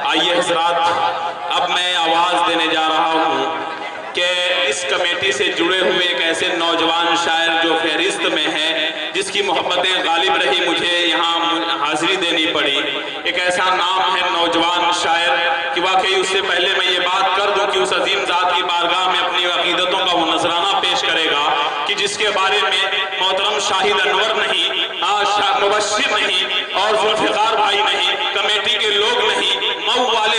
آئیے حضرات، اب میں آواز دینے جا رہا ہوں کہ اس کمیٹی سے جڑے ہوئے ایک ایسے نوجوان شاعر جو فہرست میں ہے، جس کی محبتیں غالب رہی، مجھے یہاں حاضری دینی پڑی۔ ایک ایسا نام ہے نوجوان شاعر کہ واقعی اس سے پہلے میں یہ بات کر دوں کہ اس عظیم ذات کی بارگاہ میں اپنی عقیدتوں کا وہ نذرانہ پیش کرے گا کہ جس کے بارے میں محترم شاہد انور نہیں، مبشر نہیں، اور ذوالفقار بھائی نہیں، کمیٹی کے لوگ نہیں، مئو والے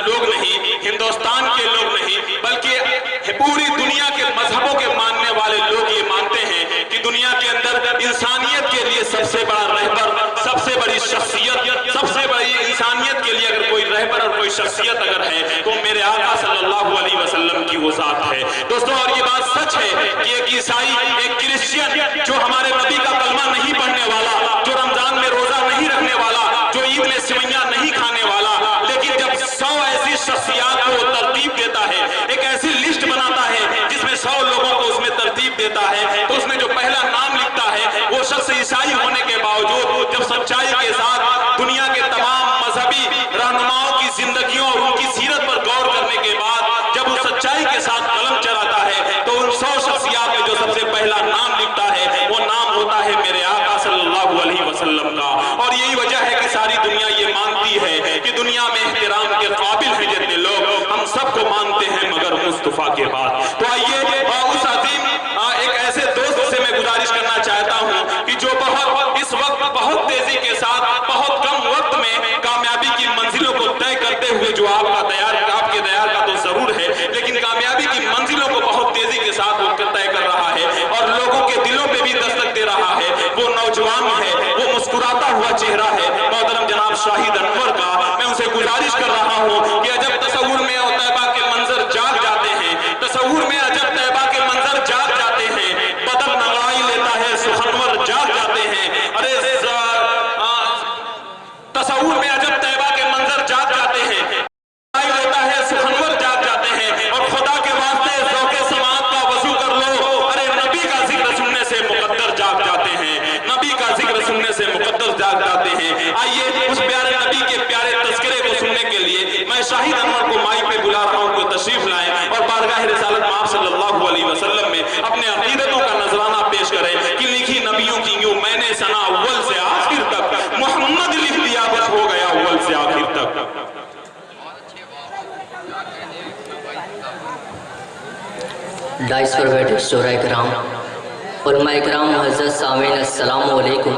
لوگ نہیں، ہندوستان کے لوگ نہیں، بلکہ پوری دنیا کے مذہبوں کے ماننے والے لوگ یہ مانتے ہیں کہ دنیا کے اندر انسانیت کے لیے سب سے بڑا رہبر، سب سے بڑی شخصیت، سب سے بڑی انسانیت کے لیے اگر کوئی رہبر اور کوئی شخصیت اگر ہے تو میرے آقا صلی اللہ علیہ وسلم کی وہ ذات ہے۔ دوستوں، اور یہ بات سچ ہے کہ ایک عیسائی، ایک کرسچین جو ہمارے نبی کا کلمہ نہیں پڑھنے والا، جو رمضان میں روزہ نہیں رکھنے والا، جو عید میں سوئیاں نہیں کھانے والا، لیکن جب 100 ایسی شخصیات کو ترتیب دیتا ہے، ایک ایسی لسٹ بناتا ہے جس میں 100 لوگوں کو اس میں ترتیب دیتا ہے، تو اس میں جو پہلا نام لکھتا ہے وہ شخص عیسائی ہونے کے باوجود جب سچائی کے ساتھ دنیا کے تمام مذہبی رہنماؤں کی زندگیوں اور ان کی سیرت پر غور کرنے کے بعد جب وہ سچائی کے ساتھ قلم چلاتا ہے تو ان 100 شخصیات میں جو سب سے پہلا نام لکھتا ہے وہ نام ہوتا ہے میرے آقا صلی اللہ علیہ وسلم کا۔ اور یہی وجہ ہے کہ ساری دنیا یہ مانتی ہے کہ دنیا میں احترام کے قابل ہیں جتنے لوگ، ہم سب کو مانتے ہیں مگر مصطفیٰ کے بعد۔ تو آئیے اس عظیم ایک ایسے دوست سے میں گزارش کرنا چاہتا ہوں کہ جو اس وقت بہت تیزی کے ساتھ بہت کم وقت میں کامیابی کی منزلوں کو طے کرتے ہوئے جو آپ کے دیار کا تو ضرور ہے، لیکن کامیابی کی منزلوں کو بہت تیزی کے ساتھ وہ طے کر رہا ہے اور لوگوں کے دلوں پہ بھی دستک دے رہا ہے، وہ نوجوان ہے، وہ مسکراتا ہوا چہرہ ہے محترم جناب شاہد انور کا۔ میں ان سے گزارش کر رہا ہوں کہ عجب تصور میں طیبہ کے منظر جاگ جاتے ہیں، تصور میں عجب طیبہ کے منظر جاگ جاتے ہیں، بدن نگائی لیتا ہے سخنور جاگ جاتے ہیں، ارے تصور میں عجب طیبہ کے منظر جاگ جاتے ہیں، نگائی لیتا ہے سخنور جاگ جاتے ہیں، اور خدا کے واسطے ذوق سماعت کا وضو کر لو، ارے نبی کا ذکر سننے سے مقدر جاگ جاتے ہیں، نبی کا ذکر سننے سے مقدر جاگ جاتے ہیں۔ آئیے اس پیارے نبی کے پیارے تذکرے کو سننے کے لیے میں شاہد انور کو مائک پہ بلا رہا ہوں کہ تشریف لائیں اور بارگاہ رسالت مآب صلی اللہ علیہ وسلم میں اپنے عقیدتوں کا نذرانہ پیش کریں کہ لکھی نبیوں کی یوں میں نے سنا اول سے آخر تک، محمد لکھ دیا بس ہو گیا اول سے آخر تک۔ ڈائس پر بیٹھے شورا کرام، علماء کرام، معزز سامعین، السلام علیکم۔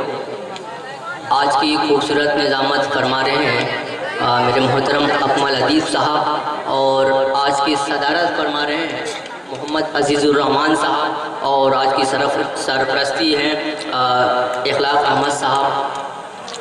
آج کی خوبصورت نظامت فرما رہے ہیں میرے محترم اکمل ادیب صاحب، اور آج کی صدارت فرما رہے ہیں محمد عزیز الرحمان صاحب، اور آج کی سرپرستی ہیں اخلاق احمد صاحب،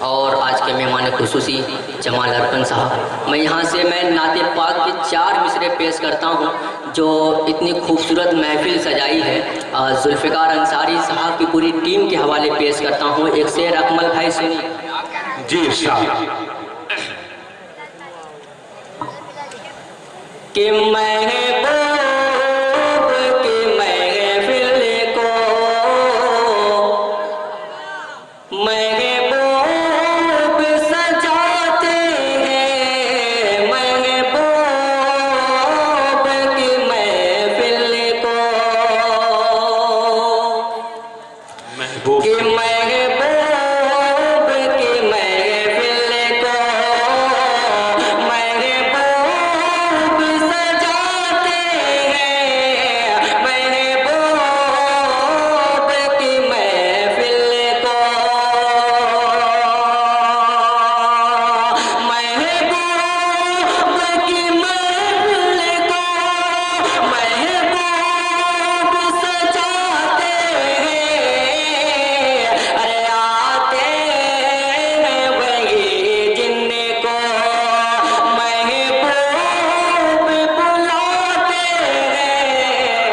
اور آج کے مہمان خصوصی جمال ارکن صاحب۔ میں یہاں سے نعت پاک کے 4 مصرے پیش کرتا ہوں جو اتنی خوبصورت محفل سجائی ہے، ذوالفقار انصاری صاحب کی پوری ٹیم کے حوالے پیش کرتا ہوں۔ ایک شعر اکمل بھائی سنی۔ جی ارشاد۔ کہ محبوب کی محفل کو محبوب سجاتے ہیں، محبوب کی محفل کو محبوب کہ محبوب کی محفل کو محبوب سجاتے ہیں، محبوب کی محفل کو محبوب کی محفل کو محبوب سجاتے ہیں، ارے آتے ہیں وہی جن کو محبوب بلاتے ہیں۔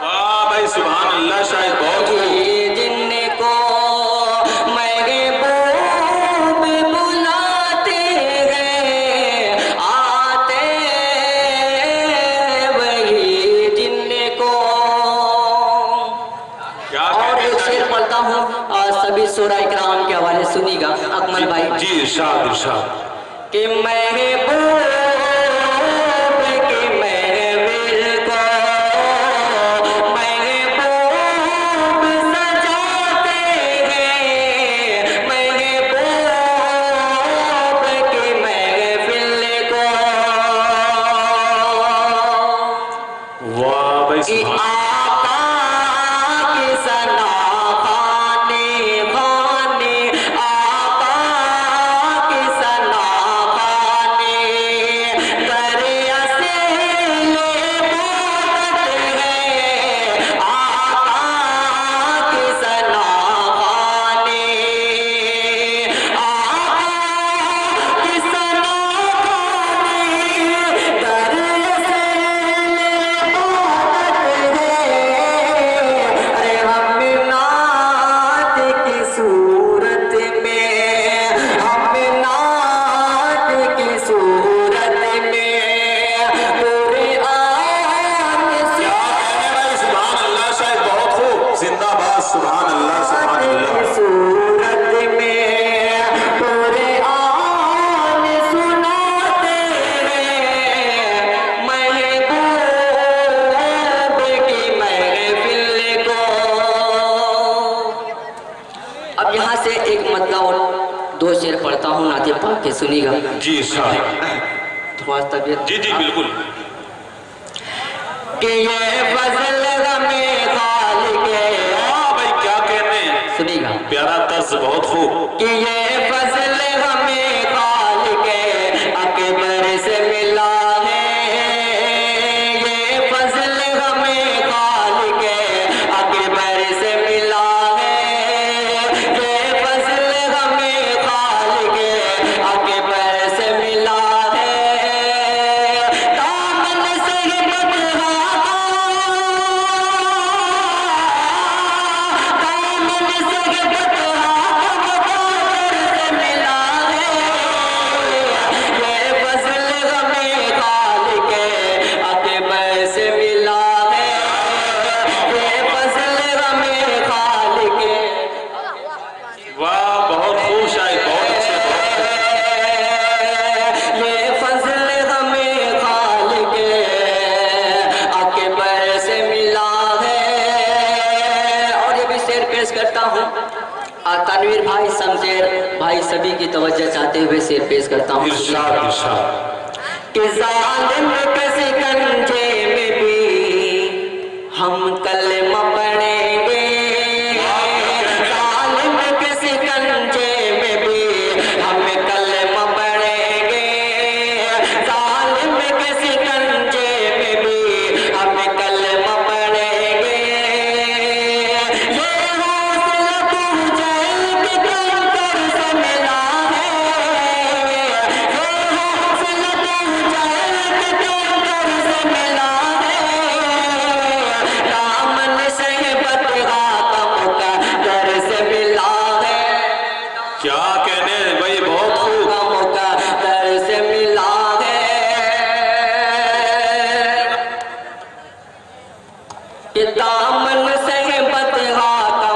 واہ بھائی سبحان اللہ، شاید بہت وہی جن کو محبوب بلاتے ہیں، آتے وہی جن کو۔ کیا اور ایک شعر پڑھتا ہوں سبھی شورا کرام کے حوالے سنی گا اکمل بھائی۔ جی ارشاد ارشاد۔ کہ محبوب کی محفل کو محبوب سجاتے ہیں، محبوب کی محفل کو واہ بھائی کہ سبحان آقا کی ثنا خانے خانے، آقا کی ثنا خانے، دریا سے بوت ہے، آقا کی ثنا خانے، آقا کی ثنا خانے، دریا سے ارے ہم نعت کی صورت میں، ہم نعت کی صورت میں پورے عام کیا کہنے بھائی، سبحان اللہ شاید بہت خوب، زندہ باد، سبحان اللہ سبحان اللہ۔ کی صورت میں پورے عام سناتے ہیں، محبوب کی محفل کو۔ اب یہاں سے ایک مطلب اور دو شعر پڑھتا ہوں نعت پاک کے، سنی گا جی ارشاد۔ تھوڑا طبیعت جی جی بالکل۔ کہ یہ فضل ہمیں خالق ہاں بھائی کیا کہنے، سنی گا پیارا طرز، بہت خوب۔ کہ یہ فضل ہمیں خالق اکبر سے ملا ہے، یہ فضل ہمیں خالق اکبر سے ملا ہے، یہ فضل ہمیں خالق اکبر سے ملا ہے، دامن سے بطحا دامن سے بطحا سے ملا ہے، یہ فضل ہمیں خالق اکبر سے ملا ہے، یہ فضل ہمیں خالق واہ بہت خوب شاید، بہت اچھے بہت اچھے۔ یہ فضل ہمیں خالق اکبر سے ملا ہے۔ اور یہ بھی شعر پیش کرتا ہوں، تنویر بھائی، شمشیر بھائی، سبھی کی توجہ چاہتے ہوئے شعر پیش کرتا ہوں۔ ارشاد ارشاد۔ کہ ظالم کے شکنجے میں بھی ہم کلمہ پڑھیں گے، ظالم کے شکنجے میں بھی ہم کلمہ پڑھیں گے، ظالم کے شکنجے میں بھی ہم کلمہ پڑھیں گے، یہ حوصلہ جیل کے کنکر سے ملا ہے، یہ حوصلہ جیل کے کنکر سے ملا ہے، دامن سے بطحا مقدر سے ملا ہے، کیا کہنے بھائی، بہت خوب۔ مقدر سے ملا ہے، کہ دامن سے بطحا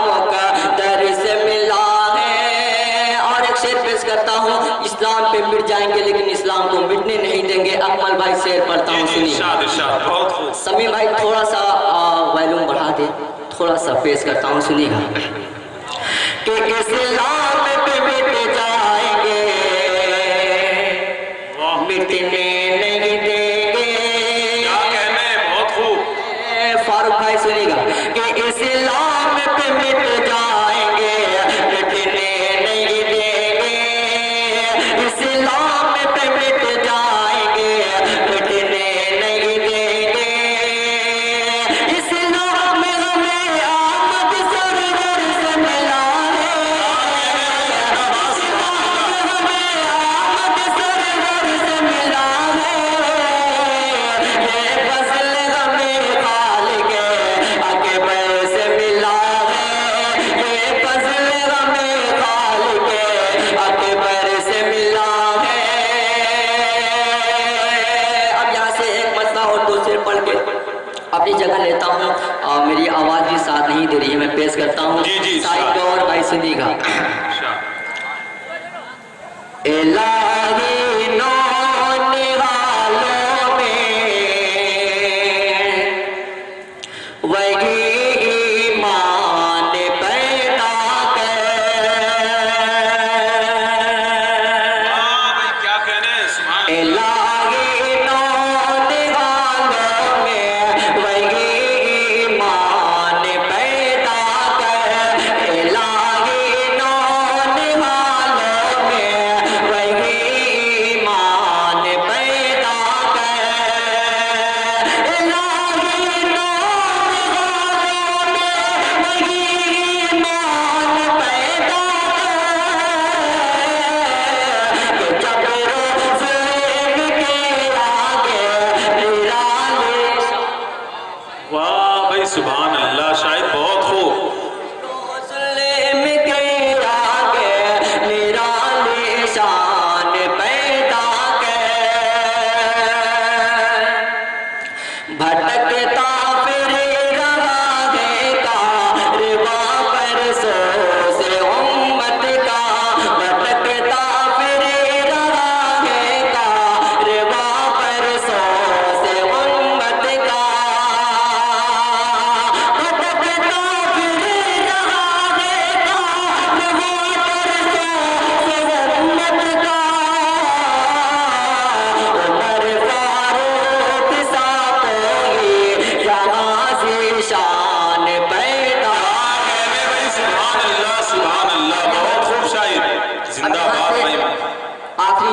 مقدر سے ملا ہے۔ اور ایک شعر پیش کرتا ہوں، اسلام پہ مٹ جائیں گے لیکن اسلام کو مٹنے نہیں دیں گے، اکمل بھائی شعر پڑھتا جی ہوں، جی سنیے۔ ارشاد ارشاد، بہت خوب۔ سمی بھائی تھوڑا سا ویلوم بڑھا دے، تھوڑا سا پیش کرتا ہوں، سنیے گا کہ اسلام پہ مٹ جائیں گے مٹنے نہیں دیں گے، کیا کہنے، بہت خوب۔ فاروق بھائی سنیے گا کہ اسلام پہ مٹ جائیں گے مٹنے نہیں دیں گے، اسلام پہ مٹ جائیں گے مٹنے نہیں دیں گے، اسلام ہمیں آمد سرور سے ملا ہے، اسلام ہمیں آمد سرور سے ملا ہے، یہ فضل ہمیں خالق اکبر سے ملا ہے، یہ فضل ہمیں خالق اکبر سے ملا ہے۔ اب یہاں سے ایک مسئلہ اور دو شعر پڑھ کے اپنی جگہ لیتا ہوں، میری آواز بھی ساتھ نہیں دے رہی ہے، میں پیش کرتا ہوں، جی جی سائیڈ اور بھائی سنیے گا۔ ارشاد۔ الہی